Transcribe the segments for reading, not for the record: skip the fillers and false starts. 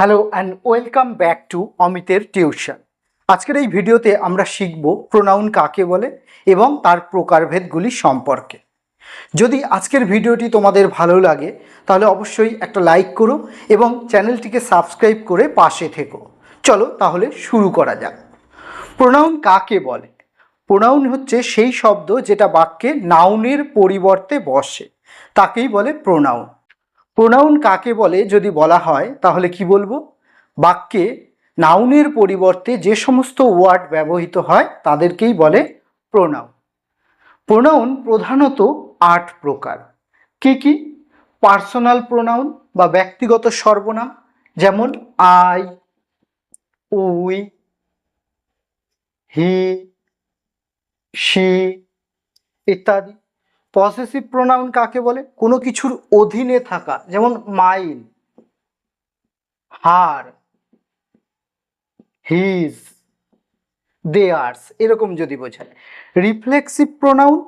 Hello and welcome back to অমিতের tuition. আজকের এই ভিডিওতে আমরা শিখব প্রোনাউন কাকে বলে এবং তার প্রকারভেদগুলি সম্পর্কে। যদি আজকের ভিডিওটি তোমাদের ভালো লাগে তাহলে অবশ্যই একটা লাইক করো এবং চ্যানেলটিকে সাবস্ক্রাইব করে পাশে থেকো। চলো তাহলে শুরু করা যাক। প্রোনাউন কাকে বলে? প্রোনাউন হচ্ছে সেই শব্দ যেটা বাক্যে নাউনের পরিবর্তে বসে, তাকেই বলে প্রোনাউন। প্রোনাউন কাকে বলে যদি বলা হয় তাহলে কি বলবো? বাক্যে নাউনের পরিবর্তে যে সমস্ত ওয়ার্ড ব্যবহৃত হয় তাদেরকেই বলে প্রোনাউন। প্রোনাউন প্রধানত ৮ প্রকার। কি কি? পার্সোনাল প্রোনাউন বা ব্যক্তিগত সর্বনাম, যেমন আই, উই, হি, শি ইত্যাদি। পসেসিভ প্রোনাউন কাকে বলে? কোনো কিছুর অধীনে থাকা, যেমন মাইন, হার, হিজ, দেয়ার্স, এরকম যদি বোঝায়। রিফ্লেক্সিভ প্রোনাউন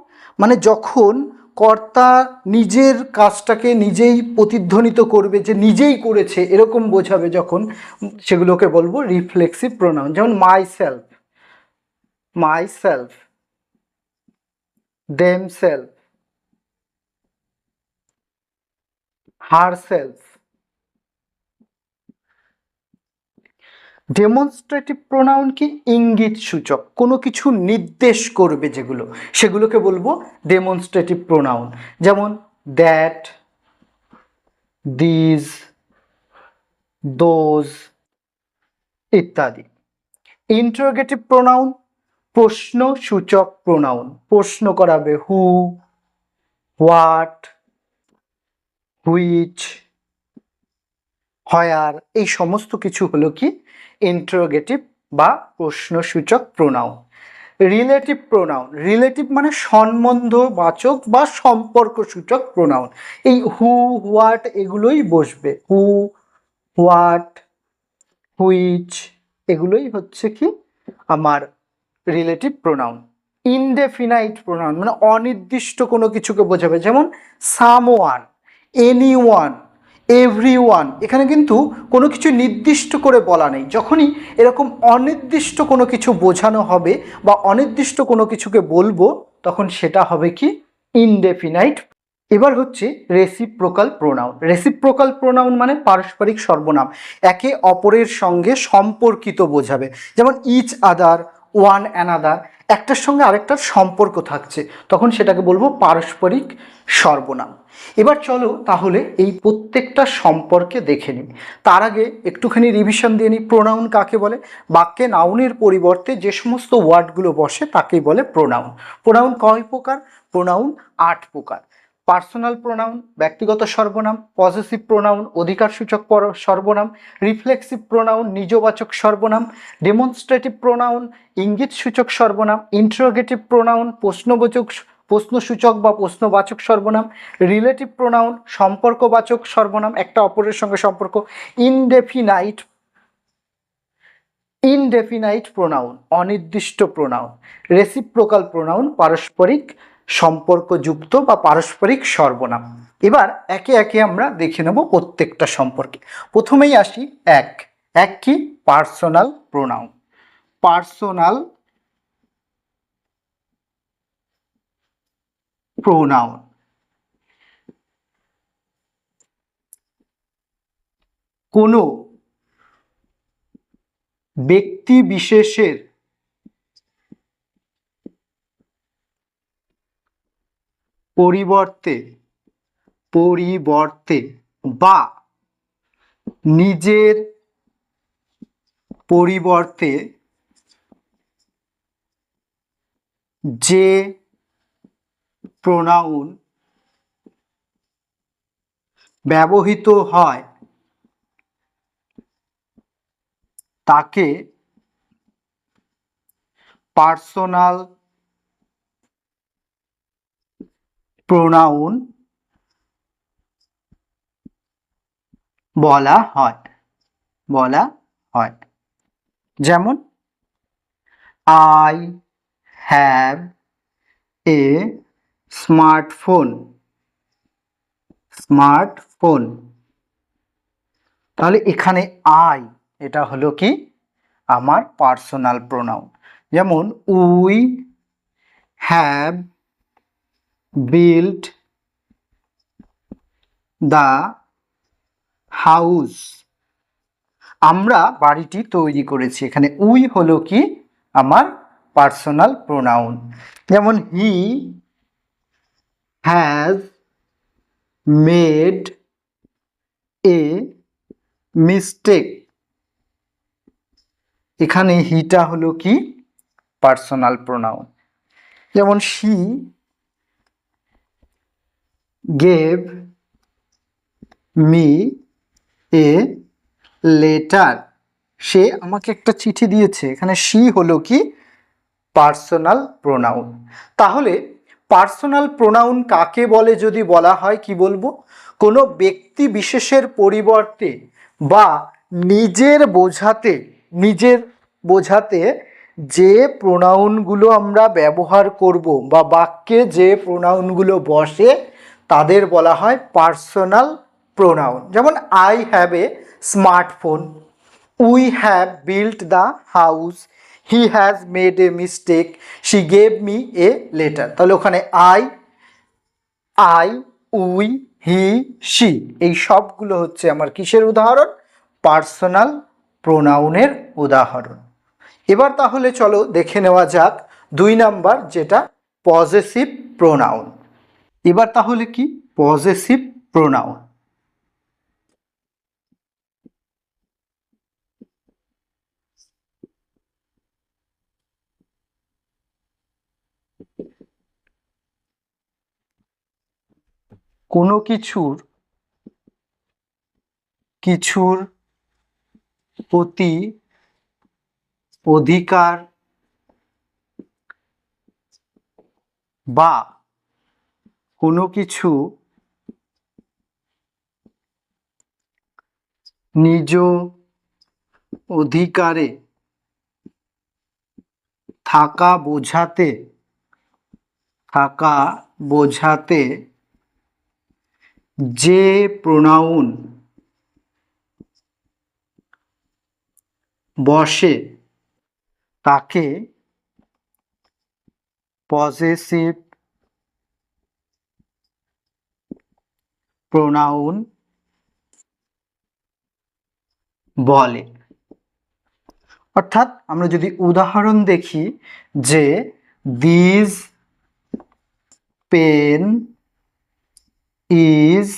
মানে যখন কর্তা নিজের কাজটাকে নিজেই প্রতিধ্বনিত করবে, যে নিজেই করেছে এরকম বোঝাবে, যখন সেগুলোকে বলবো রিফ্লেক্সিভ প্রোনাউন। যেমন my self, my self, them self, her self. Demonstrative pronoun কি? ইঙ্গিত সূচক, কোনো কিছু নির্দেশ করবে যেগুলো, সেগুলোকে বলবো ডেমনস্ট্রেটিভ প্রোনাউন। যেমন দ্যাট, দিস, দোজ ইত্যাদি। ইন্টারোগেটিভ প্রোনাউন প্রশ্নসূচক প্রোনাউন, প্রশ্ন করাবে, হু, হোয়াট, হুইচ, হোয়ার, এই সমস্ত কিছু হলো কি ইন্টারোগেটিভ বা প্রশ্নসূচক প্রোনাউন। রিলেটিভ প্রোনাউন, রিলেটিভ মানে সম্বন্ধবাচক বা সম্পর্কসূচক প্রোনাউন। এই হু, হোয়াট এগুলোই বসবে, হু, হোয়াট, হুইচ, এগুলোই হচ্ছে কি আমার রিলেটিভ প্রোনাউন। ইনডেফিনাইট প্রোনাউন মানে অনির্দিষ্ট কোনো কিছুকে বোঝাবে, যেমন সামওয়ান, এনিওয়ান, এভরিওয়ান। এখানে কিন্তু কোনো কিছু নির্দিষ্ট করে বলা নেই। যখনই এরকম অনির্দিষ্ট কোনো কিছু বোঝানো হবে বা অনির্দিষ্ট কোনো কিছুকে বলবো, তখন সেটা হবে কি ইনডেফিনাইট। এবার হচ্ছে রেসিপ্রোকাল প্রোনাউন। রেসিপ্রোকাল প্রোনাউন মানে পারস্পরিক সর্বনাম, একে অপরের সঙ্গে সম্পর্কিত বোঝাবে। যেমন ইচ আদার, ওয়ান অ্যানাদার, একটার সঙ্গে আরেকটার সম্পর্ক থাকছে, তখন সেটাকে বলবো পারস্পরিক সর্বনাম। এবার চলো তাহলে এই প্রত্যেকটা সম্পর্কে দেখে নিই। তার আগে একটুখানি রিভিশন দিয়ে নিই। প্রোনাউন কাকে বলে? বাক্যে নাউনের পরিবর্তে যে সমস্ত ওয়ার্ডগুলো বসে তাকেই বলে প্রোনাউন। প্রোনাউন কয় প্রকার? প্রোনাউন ৮ প্রকার। পার্সোনাল প্রোনাউন ব্যক্তিগত সর্বনাম, পজেসিভ প্রোনাউন অধিকারসূচক সর্বনাম, রিফ্লেক্সিভ প্রোনাউন নিজবাচক সর্বনাম, ডেমনস্ট্রেটিভ প্রোনাউন ইঙ্গিতসূচক সর্বনাম, ইন্টারোগেটিভ প্রোনাউন প্রশ্নসূচক বা প্রশ্নবাচক সর্বনাম, রিলেটিভ প্রোনাউন সম্পর্কবাচক সর্বনাম, একটা অপরের সঙ্গে সম্পর্ক, ইনডেফিনাইট প্রোনাউন অনির্দিষ্ট প্রোনাউন, রেসিপ্রোকাল প্রোনাউন পারস্পরিক সম্পর্কযুক্ত বা পারস্পরিক সর্বনাম। এবার একে একে আমরা দেখে নেব প্রত্যেকটা সম্পর্কে। প্রথমেই আসি এক এক কি? Personal pronoun. পার্সোনাল প্রোনাউন কোনো ব্যক্তি বিশেষের পরিবর্তে বা নিজের পরিবর্তে যে প্রোনাউন ব্যবহৃত হয় তাকে পার্সোনাল প্রোনাউন বলা হয়। যেমন আই হ্যাভ এ স্মার্টফোন, তাহলে এখানে আই এটা হলো কি আমার পার্সোনাল প্রোনাউন। যেমন we have built the house, আমরা বাড়িটি তৈরি করেছি। এখানে উই হলো কি আমার পার্সোনাল প্রোনাউন। যেমন he has made a mistake, এখানে হিটা হলো কি পার্সোনাল প্রোনাউন। যেমন she gave me a letter, সে আমাকে একটা চিঠি দিয়েছে। এখানে শি হলো কি পার্সোনাল প্রোনাউন। তাহলে পার্সোনাল প্রোনাউন কাকে বলে যদি বলা হয় কি বলবো, কোনো ব্যক্তি বিশেষের পরিবর্তে বা নিজের বোঝাতে যে প্রোনাউনগুলো আমরা ব্যবহার করব বা বাক্যে যে প্রোনাউনগুলো বসে তাদের বলা হয় পার্সোনাল প্রোনাউন। যেমন I have a smartphone, we have built the house, he has made a mistake, she gave me a letter. তাহলে ওখানে আই উই হি শি এই সবগুলো হচ্ছে আমার কিসের উদাহরণ, পার্সোনাল প্রোনাউনের উদাহরণ। এবার তাহলে চলো দেখে নেওয়া যাক 2 নাম্বার, যেটা পজেসিভ প্রোনাউন। এবার তাহলে কি পজেসিভ প্রোনাউন। কোনো কিছুর প্রতি অধিকার বা কোনো কিছু নিজ অধিকারে থাকা বোঝাতে যে প্রোনাউন বসে তাকে পজেসিভ প্রোনাউন বলে। অর্থাৎ আমরা যদি উদাহরণ দেখি যে দিস পেন ইজ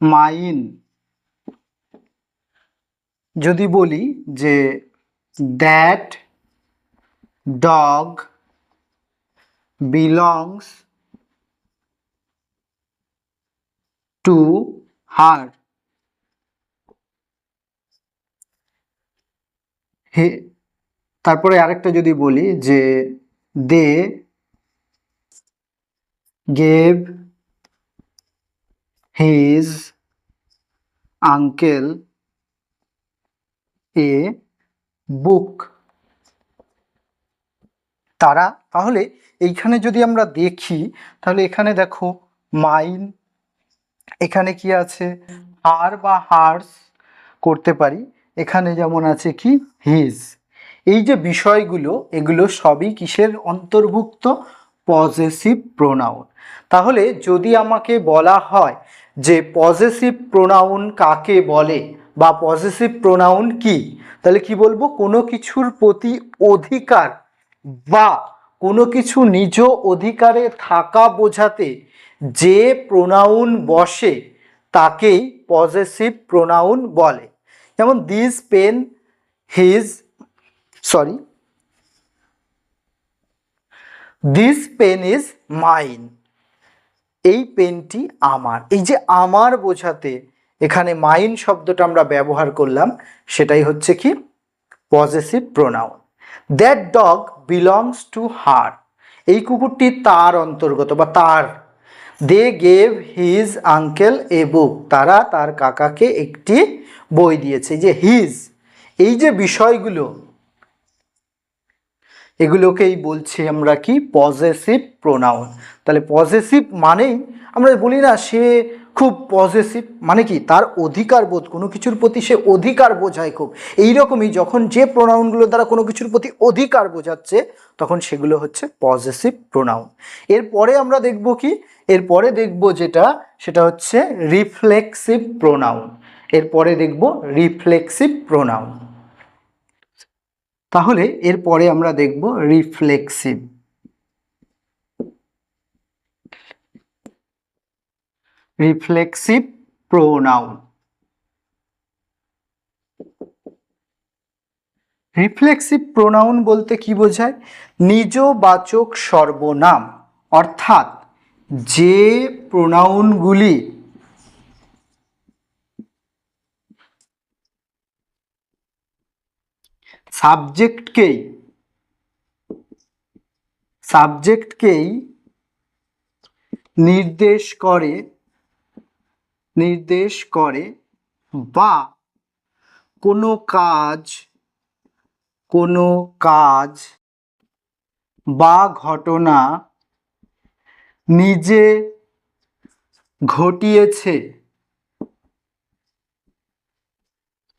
মাইন, যদি বলি যে that dog belongs to her, হে, তারপরে আরেকটা যদি বলি যে they gave his uncle a book, তারা, তাহলে এইখানে যদি আমরা দেখি তাহলে এখানে দেখো মাইন, এখানে কি আছে হার বা হার্স করতে পারি, এখানে যেমন আছে কি হিজ। এই যে বিষয়গুলো এগুলো সবই কিসের অন্তর্ভুক্ত, পজেসিভ প্রোনাউন। তাহলে যদি আমাকে বলা হয় যে পজেসিভ প্রোনাউন কাকে বলে বা পজেসিভ প্রোনাউন কি, তাহলে কি বলবো, কোনো কিছুর প্রতি অধিকার বা কোনো কিছু নিজ অধিকারে থাকা বোঝাতে যে প্রোনাউন বসে তাকেই পজেসিভ প্রোনাউন বলে। যেমন this pen his sorry this pen is mine, এই পেনটি আমার। এই যে আমার বোঝাতে এখানে মাইন শব্দটা আমরা ব্যবহার করলাম, সেটাই হচ্ছে কি possessive pronoun. That dog belongs to হার, এই কুকুরটি তার অন্তর্গত বা তার। দে gave his uncle a book, তারা তার কাকাকে একটি বই দিয়েছে। যে হিজ, এই যে বিষয়গুলো এগুলোকেই বলছি আমরা কি পজেসিভ প্রোনাউন। তাহলে পজেসিভ মানেই আমরা বলি না সে খুব পজেসিভ, মানে কি তার অধিকার বোধ, কোনো কিছুর প্রতি সে অধিকার বোঝায় খুব। এইরকমই যখন যে প্রোনাউনগুলো দ্বারা কোনো কিছুর প্রতি অধিকার বোঝাচ্ছে তখন সেগুলো হচ্ছে পজেসিভ প্রোনাউন। এরপরে আমরা দেখব কি, এরপরে দেখব যেটা সেটা হচ্ছে রিফ্লেক্সিভ প্রোনাউন। এরপরে দেখব রিফ্লেক্সিভ প্রোনাউন। তাহলে এরপরে আমরা দেখব reflexive. Reflexive pronoun. Reflexive pronoun বলতে কি বোঝায়? নিজবাচক সর্বনাম, অর্থাৎ যে প্রোনাউনগুলি সাবজেক্টকেই নির্দেশ করে বা কোনো কাজ বা ঘটনা নিজে ঘটিয়েছে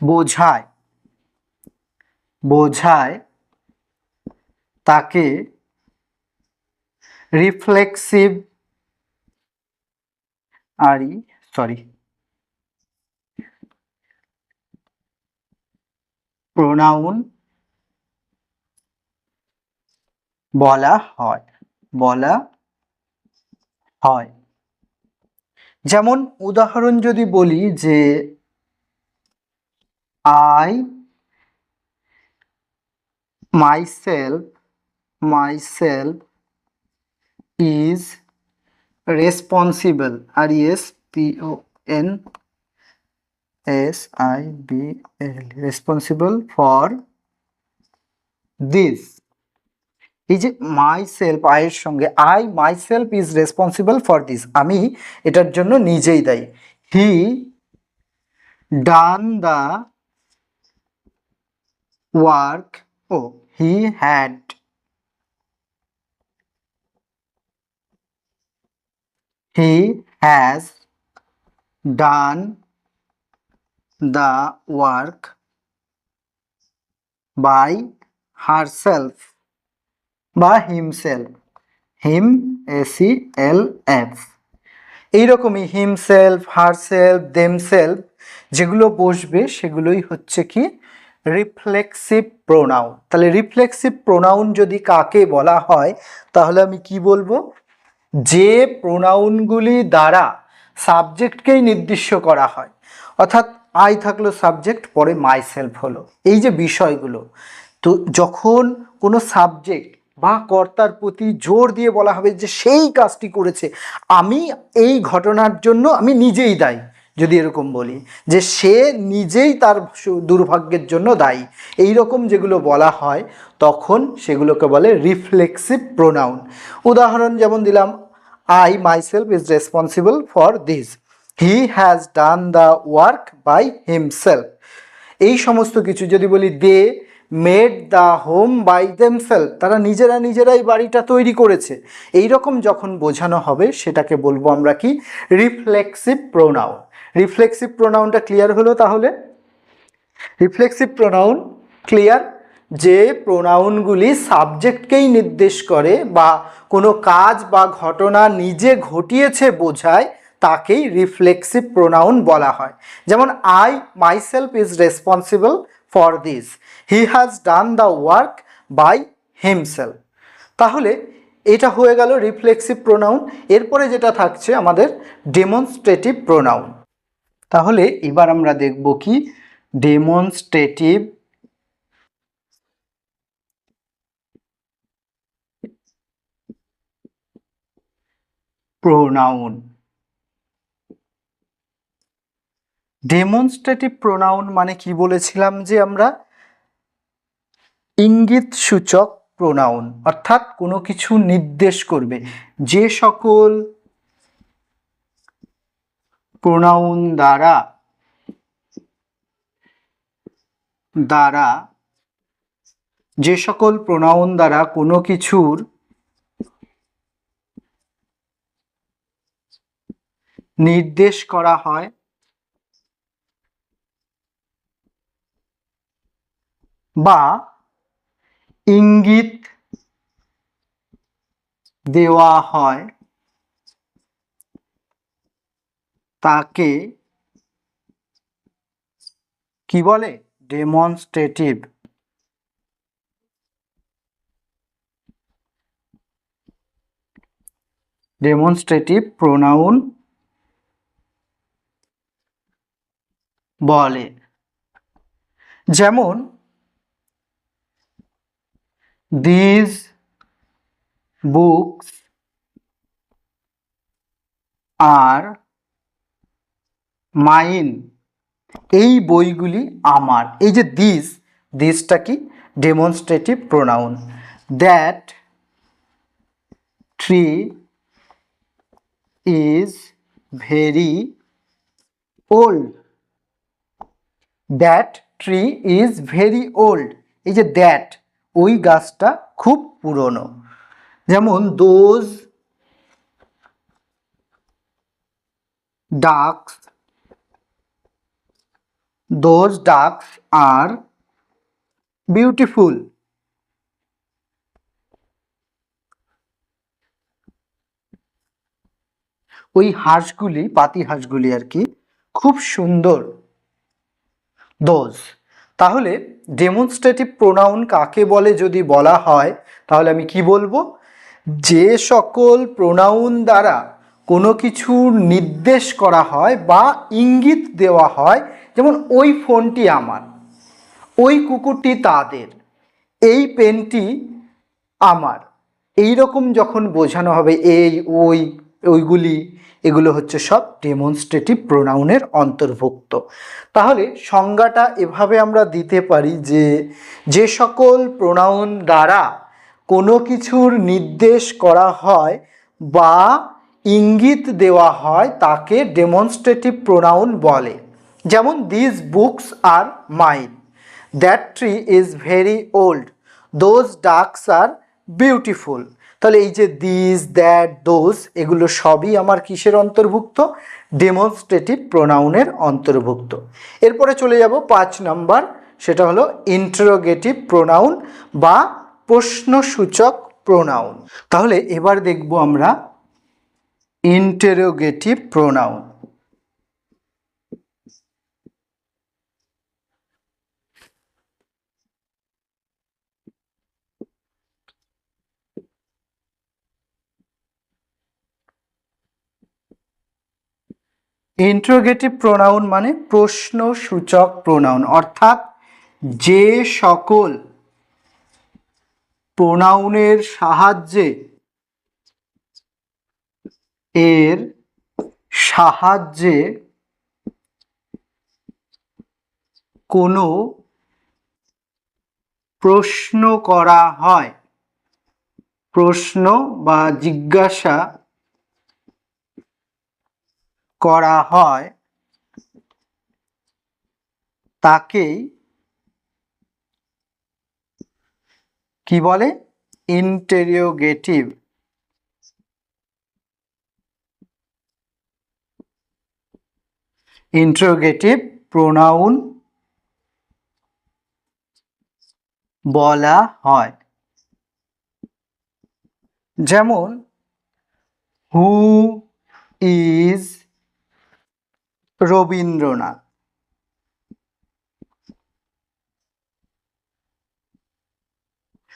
বোঝায় তাকে রিফ্লেক্সিভ প্রোনাউন বলা হয়। যেমন উদাহরণ যদি বলি যে I myself is responsible, responsible for this। এই যে মাইসেলফ, আয়ের সঙ্গে I myself is responsible for this, আমি এটার জন্য নিজেই দায়ী। He done the work, he has done the work by herself বা হিমসেলফ, HIMSELF। এইরকমই হিমসেলফ, হারসেলফ, দেমসেলফ যেগুলো বসবে সেগুলোই হচ্ছে কি রিফ্লেক্সিভ প্রোনাউন। তাহলে রিফ্লেক্সিভ প্রোনাউন যদি কাকে বলা হয় তাহলে আমি কি বলবো? যে প্রোনাউনগুলি দ্বারা সাবজেক্টকেই নির্দিষ্ট করা হয়, অর্থাৎ আই থাকলো সাবজেক্ট, পরে মাইসেলফ হলো, এই যে বিষয়গুলো। তো যখন কোনো সাবজেক্ট বা কর্তার প্রতি জোর দিয়ে বলা হবে যে সেই কাজটি করেছে, আমি এই ঘটনার জন্য আমি নিজেই দায়ী, যদি এরকম বলি যে সে নিজেই তার দুর্ভাগ্যের জন্য দায়ী, এই রকম যেগুলো বলা হয় তখন সেগুলোকে বলে রিফ্লেক্সিভ প্রোনাউন। উদাহরণ যেমন দিলাম, I myself is responsible for this, he has done the work by himself। এই সমস্ত কিছু যদি বলি, they made the home by themselves, তারা নিজেরাই বাড়িটা তৈরি করেছে, এই রকম যখন বোঝানো হবে সেটাকে বলবো আমরা কি রিফ্লেক্সিভ প্রোনাউন। রিফ্লেক্সিভ প্রোনাউনটা ক্লিয়ার হলো? তাহলে রিফ্লেক্সিভ প্রোনাউন ক্লিয়ার, যে প্রোনাউনগুলি সাবজেক্টকেই নির্দেশ করে বা কোনো কাজ বা ঘটনা নিজে ঘটিয়েছে বোঝায় তাকেই রিফ্লেক্সিভ প্রোনাউন বলা হয়। যেমন I myself is responsible for this, he has done the work by himself. তাহলে এটা হয়ে গেল রিফ্লেক্সিভ প্রোনাউন। এরপরে যেটা থাকছে আমাদের ডেমনস্ট্রেটিভ প্রোনাউন। তাহলে এবার আমরা দেখব কি ডেমনস্ট্রেটিভ প্রোনাউন। ডেমনস্ট্রেটিভ প্রোনাউন মানে কি বলেছিলাম যে আমরা ইঙ্গিত সূচক প্রোনাউন, অর্থাৎ কোনো কিছু নির্দেশ করবে। যে সকল প্রোনাউন দ্বারা কোনো কিছুর নির্দেশ করা হয় বা ইঙ্গিত দেওয়া হয় তাকে কি বলে? ডেমনস্ট্রেটিভ প্রোনাউন বলে। যেমন these books are mine, এই বইগুলি আমার। এই যে দিসটা কি? Demonstrative pronoun. That tree is very old, that tree is very old, এই যে দ্যাট, ওই গাছটা খুব পুরনো। যেমন দোজ ডাকস আর বিউটিফুল, ওই হাঁসগুলি, পাতি হাঁসগুলি আর কি, খুব সুন্দর। দোজ। তাহলে ডেমনস্ট্রেটিভ প্রোনাউন কাকে বলে যদি বলা হয়, তাহলে আমি কি বলবো? যে সকল প্রোনাউন দ্বারা কোনো কিছুর নির্দেশ করা হয় বা ইঙ্গিত দেওয়া হয়, যেমন ওই ফোনটি আমার, ওই কুকুরটি তাদের, এই পেনটি আমার, এই রকম যখন বোঝানো হবে এই ওই ওইগুলি, এগুলো হচ্ছে সব ডেমনস্ট্রেটিভ প্রোনাউনের অন্তর্ভুক্ত। তাহলে সংজ্ঞাটা এভাবে আমরা দিতে পারি যে যে সকল প্রোনাউন দ্বারা কোনো কিছুর নির্দেশ করা হয় বা ইঙ্গিত দেওয়া হয় তাকে ডেমনস্ট্রেটিভ প্রোনাউন বলে। যেমন this books are mine, that tree is very old, those ducks are beautiful. তাহলে এই যে দিস, দ্যাট, দোজ, এগুলো সবই আমার কিসের অন্তর্ভুক্ত? ডেমনস্ট্রেটিভ প্রোনাউনের অন্তর্ভুক্ত। এরপরে চলে যাব 5 নাম্বার, সেটা হলো ইন্টারোগেটিভ প্রোনাউন বা প্রশ্নসূচক প্রোনাউন। তাহলে এবার দেখব আমরা ইন্টারোগেটিভ প্রোনাউন। ইন্টারোগেটিভ প্রোনাউন মানে প্রশ্নসূচক প্রোনাউন, অর্থাৎ যে সকল প্রোনাউনের সাহায্যে কোনো প্রশ্ন করা হয়, প্রশ্ন বা জিজ্ঞাসা করা হয়, তাকেই কি বলে? ইন্টারোগেটিভ প্রোনাউন বলা হয়। যেমন হু ইজ রবীন্দ্রনাথ,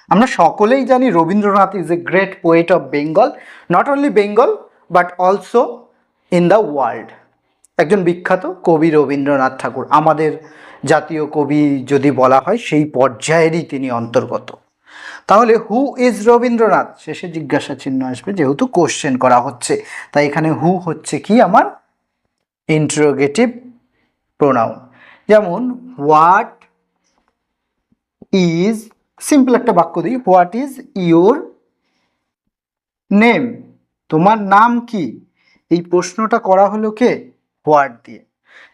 আমরা সকলেই জানি Rabindranath is a great poet of Bengal, not only Bengal but also in the world. একজন বিখ্যাত কবি রবীন্দ্রনাথ ঠাকুর, আমাদের জাতীয় কবি যদি বলা হয় সেই পর্যায়েরই তিনি অন্তর্গত। তাহলে হু ইজ রবীন্দ্রনাথ, শেষে জিজ্ঞাসা চিহ্ন আসবে যেহেতু কোশ্চেন করা হচ্ছে, তাই এখানে হু হচ্ছে কি? আমার ইন্টারোগেটিভ প্রোনাউন। যেমন হোয়াট ইজ, সিম্পল একটা বাক্য দিই, হোয়াট ইজ ইয়োর নেম, তোমার নাম কি? এই প্রশ্নটা করা হলো কে? হোয়াট দিয়ে।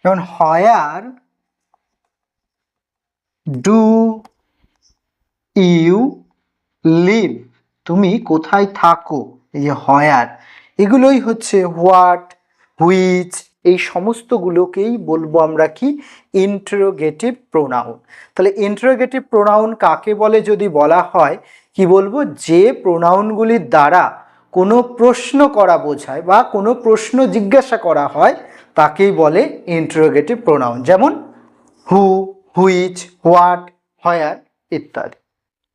যেমন হোয়ার ডু ইউ লিভ, তুমি কোথায় থাকো? এই যে হোয়ার, এগুলোই হচ্ছে হোয়াট, হুইচ, এই সমস্তগুলোকেই বলবো আমরা কি, ইন্টারোগেটিভ প্রোনাউন। তাহলে ইন্টারোগেটিভ প্রোনাউন কাকে বলে যদি বলা হয়, কি বলবো, যে প্রোনাউনগুলির দ্বারা কোনো প্রশ্ন করা বোঝায় বা কোনো প্রশ্ন জিজ্ঞাসা করা হয় তাকেই বলে ইন্টারোগেটিভ প্রোনাউন। যেমন হু, হুইচ, হোয়াট, হোয়ার ইত্যাদি।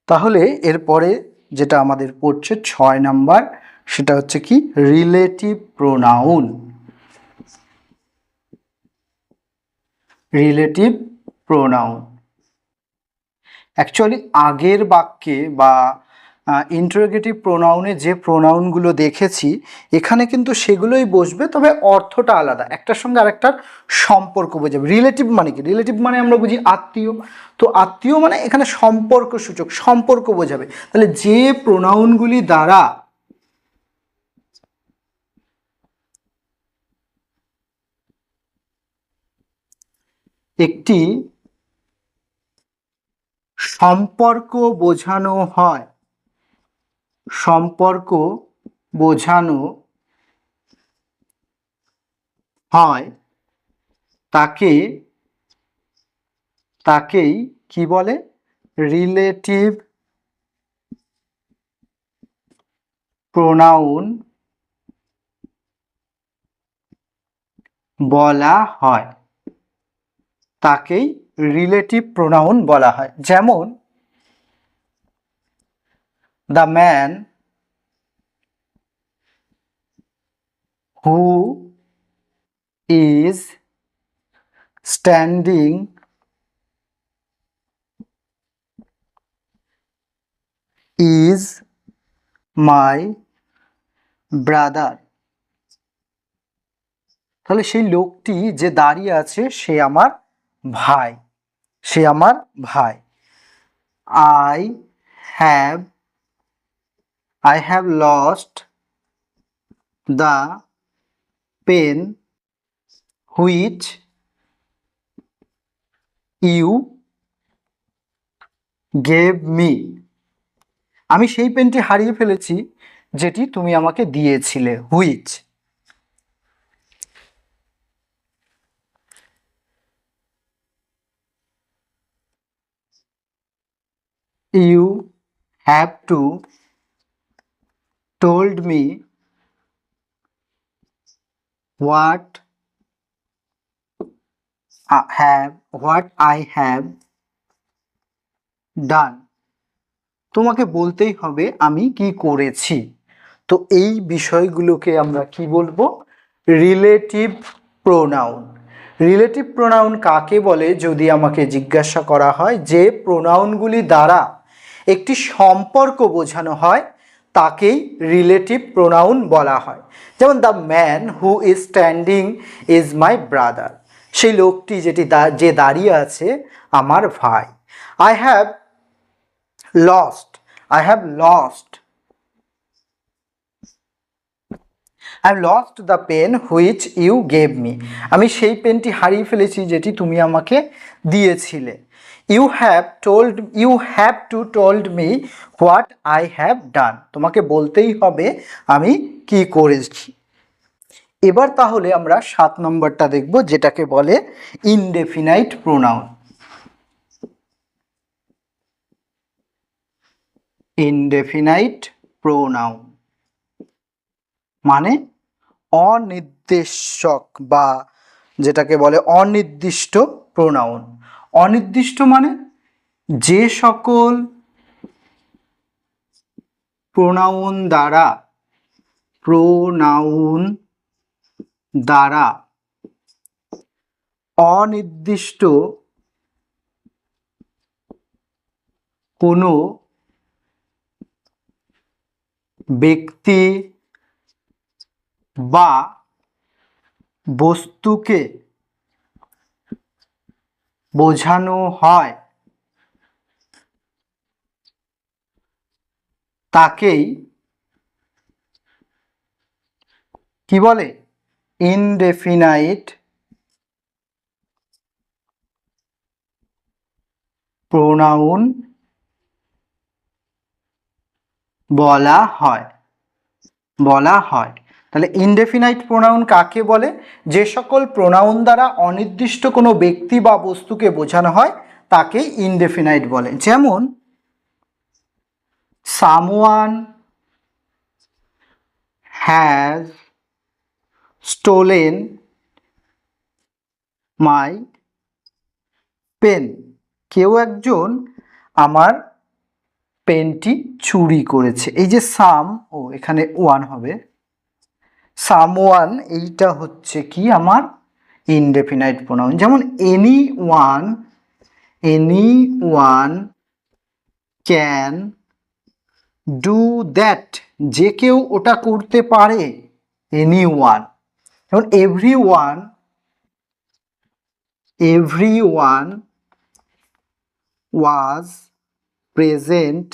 তাহলে এরপরে যেটা আমাদের পড়ছে 6 নাম্বার, সেটা হচ্ছে কি, relative pronoun. Relative pronoun actually আগের বাক্যে বা ইন্টারোগেটিভ প্রোনাউনে যে প্রোনাউনগুলো দেখেছি এখানে কিন্তু সেগুলোই বসবে, তবে অর্থটা আলাদা, একটার সঙ্গে আরেকটার সম্পর্ক বোঝাবে। রিলেটিভ মানে কি, রিলেটিভ মানে আমরা বুঝি আত্মীয়, তো আত্মীয় মানে এখানে সম্পর্ক সূচক, সম্পর্ক বোঝাবে। তাহলে যে প্রোনাউনগুলি দ্বারা একটি সম্পর্ক বোঝানো হয়, সম্পর্ক বোঝানো হয়, তাকেই কি বলে, রিলেটিভ প্রোনাউন বলা হয়, তাকেই রিলেটিভ প্রোনাউন বলা হয়। যেমন the man who is standing is my brother. তাহলে সেই লোকটি যে দাঁড়িয়ে আছে সে আমার ভাই, সে আমার ভাই। I have I have lost the pen which you gave me. আমি সেই পেনটি হারিয়ে ফেলেছি যেটি তুমি আমাকে দিয়েছিলে। Which. You have to told me what I have done. তোমাকে বলতেই হবে আমি কি করেছি। তো এই বিষয়গুলোকে আমরা কি বলবো, রিলেটিভ প্রোনাউন। রিলেটিভ প্রোনাউন কাকে বলে যদি আমাকে জিজ্ঞাসা করা হয়, যে প্রোনাউনগুলি দ্বারা একটি সম্পর্ক বোঝানো হয় তাকেই রিলেটিভ প্রোনাউন বলা হয়। যেমন the man who is standing is my brother, সেই লোকটি যে দাঁড়িয়ে আছে আমার ভাই। I have lost I have lost the pen which you gave me. আমি সেই পেনটি হারিয়ে ফেলেছি যেটি তুমি আমাকে দিয়েছিলে। you have to told me what I have done. তোমাকে বলতেই হবে আমি কি করেছি। এবার তাহলে আমরা 7 নম্বরটা দেখব, যেটাকে বলে ইনডেফিনাইট প্রোনাউন। ইনডেফিনাইট প্রোনাউন মানে অনির্দেশক বা যেটাকে বলে অনির্দিষ্ট প্রোনাউন। অনির্দিষ্ট মানে যে সকল প্রোনাউন দ্বারা অনির্দিষ্ট কোনো ব্যক্তি বা বস্তুকে বোঝানো হয় তাকেই কি বলে, ইনডেফিনাইট প্রোনাউন বলা হয়। তাহলে ইনডেফিনাইট প্রোনাউন কাকে বলে? যে সকল প্রোনাউন দ্বারা অনির্দিষ্ট কোনো ব্যক্তি বা বস্তুকে বোঝানো হয় তাকেই ইনডেফিনাইট বলে। যেমন someone has stolen my pen. কেউ একজন আমার পেনটি চুরি করেছে। এই যে সাম, ও এখানে ওয়ান হবে, সামওয়ান এইটা হচ্ছে কি আমার ইনডেফিনাইট প্রোনাউন। যেমন any one can do that, যে কেউ ওটা করতে পারে, এনি ওয়ান। যেমন এভরি ওয়ান ওয়াজ প্রেজেন্ট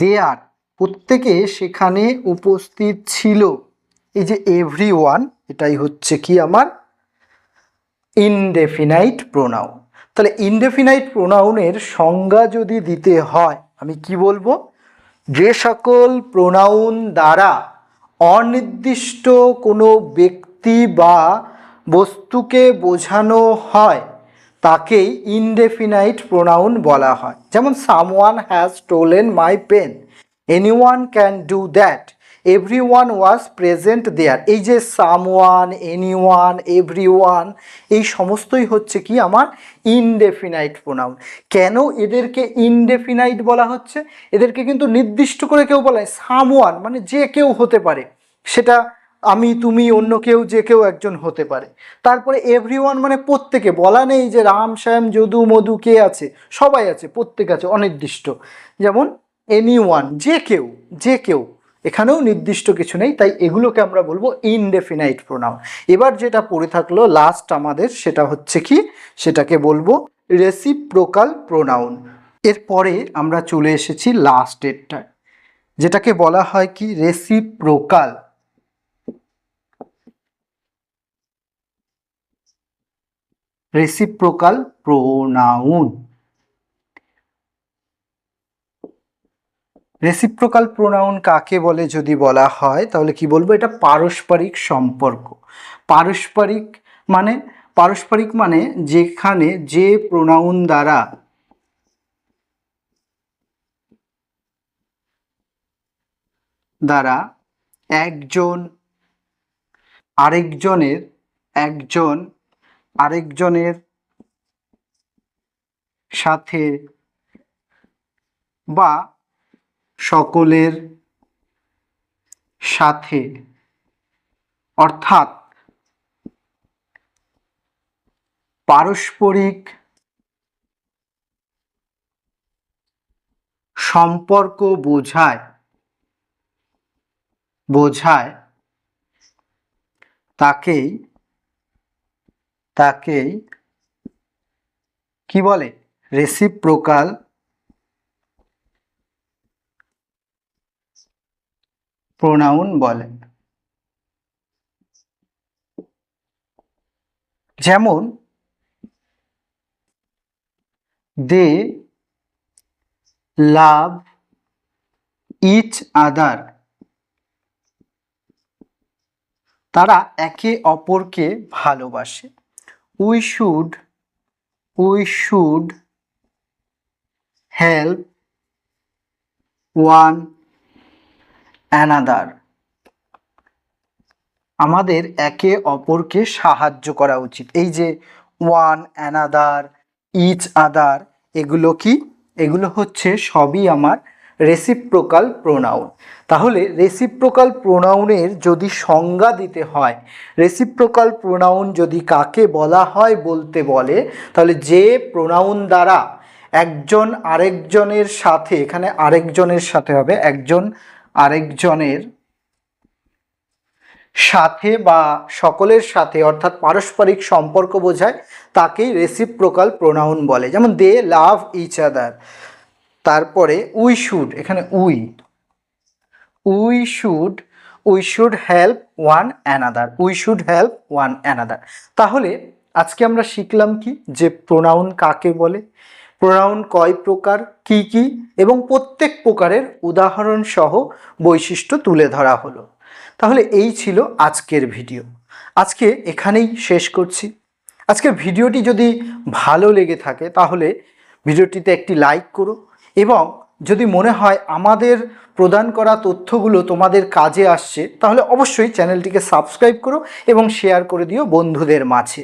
দেয়ার, প্রত্যেকে সেখানে উপস্থিত ছিল। এই যে এভরি ওয়ান, এটাই হচ্ছে কি আমার ইনডেফিনাইট প্রোনাউন। তাহলে ইনডেফিনাইট প্রোনাউনের সংজ্ঞা যদি দিতে হয় আমি কি বলবো? যে সকল প্রোনাউন দ্বারা অনির্দিষ্ট কোনো ব্যক্তি বা বস্তুকে বোঝানো হয় তাকেই ইনডেফিনাইট প্রোনাউন বলা হয়। যেমন someone has stolen my pen, anyone can do that, everyone was present there. এই যে সামওয়ান, এনিওয়ান, এভরিওয়ান, এই সমস্তই হচ্ছে কি আমার ইনডেফিনাইট প্রোনাউন। কেন এদেরকে ইনডেফিনাইট বলা হচ্ছে? এদেরকে কিন্তু নির্দিষ্ট করে কেউ বলে, সামওয়ান মানে যে কেউ হতে পারে, সেটা আমি, তুমি, অন্য কেউ, যে কেউ একজন হতে পারে। তারপরে এভরিওয়ান মানে প্রত্যেকে, বলা নেই যে রাম, শ্যাম, যদু, মধু কে আছে, সবাই আছে, প্রত্যেক আছে, অনির্দিষ্ট। যেমন এনিওয়ান, যে কেউ, এখানেও নির্দিষ্ট কিছু নেই, তাই এগুলোকে আমরা বলবো ইনডেফিনাইট প্রোনাউন। এবার যেটা পড়ে থাকলো লাস্ট আমাদের, সেটা হচ্ছে কি, সেটাকে বলবো রেসিপ্রোকাল প্রোনাউন। এরপরে আমরা চলে এসেছি লাস্ট এরটায়, যেটাকে বলা হয় কি রেসিপ্রোকাল প্রোনাউন। রেসিপ্রোকাল প্রোনাউন কাকে বলে যদি বলা হয় তাহলে কি বলবো? এটা পারস্পরিক সম্পর্ক। পারস্পরিক মানে যেখানে যে প্রোনাউন দ্বারা একজন আরেকজনের সাথে বা সকলের সাথে, অর্থাৎ পারস্পরিক সম্পর্ক বোঝায় তাকেই কি বলে? রেসিপ্রোকাল প্রোনাউন বলে। যেমন দে লাভ ইচ আদার, তারা একে অপরকে ভালোবাসে। We should help one another, আমাদের একে অপরকে সাহায্য করা উচিত। এই যে ওয়ান অ্যানাদার, ইচ আদার, এগুলো হচ্ছে সবই আমার রেসিপ্রোকাল প্রোনাউন। তাহলে রেসিপ্রোকাল প্রোনাউনের যদি সংজ্ঞা দিতে হয়, রেসিপ্রোকাল প্রোনাউন যদি কাকে বলা হয় বলতে বলে, তাহলে যে প্রোনাউন দ্বারা একজন আরেকজনের সাথে, এখানে আরেকজনের সাথে হবে, একজন আরেকজনের সাথে বা সকলের সাথে, অর্থাৎ পারস্পরিক সম্পর্ক বোঝায়, তাকেই রেসিপ্রোকাল প্রোনাউন বলে। যেমন দে লাভ ইচ আদার, তারপরে উই শুড, এখানে we should help one another. তাহলে আজকে আমরা শিখলাম কি, যে প্রোনাউন কাকে বলে, প্রোনাউন কয় প্রকার, কি কি, এবং প্রত্যেক প্রকারের উদাহরণ সহ বৈশিষ্ট্য তুলে ধরা হলো। তাহলে এই ছিল আজকের ভিডিও। আজকে এখানেই শেষ করছি। আজকের ভিডিওটি যদি ভালো লেগে থাকে তাহলে ভিডিওটিতে একটি লাইক করো, এবং যদি মনে হয় আমাদের প্রদান করা তথ্যগুলো তোমাদের কাজে আসছে তাহলে অবশ্যই চ্যানেলটিকে সাবস্ক্রাইব করো এবং শেয়ার করে দিও বন্ধুদের মাঝে।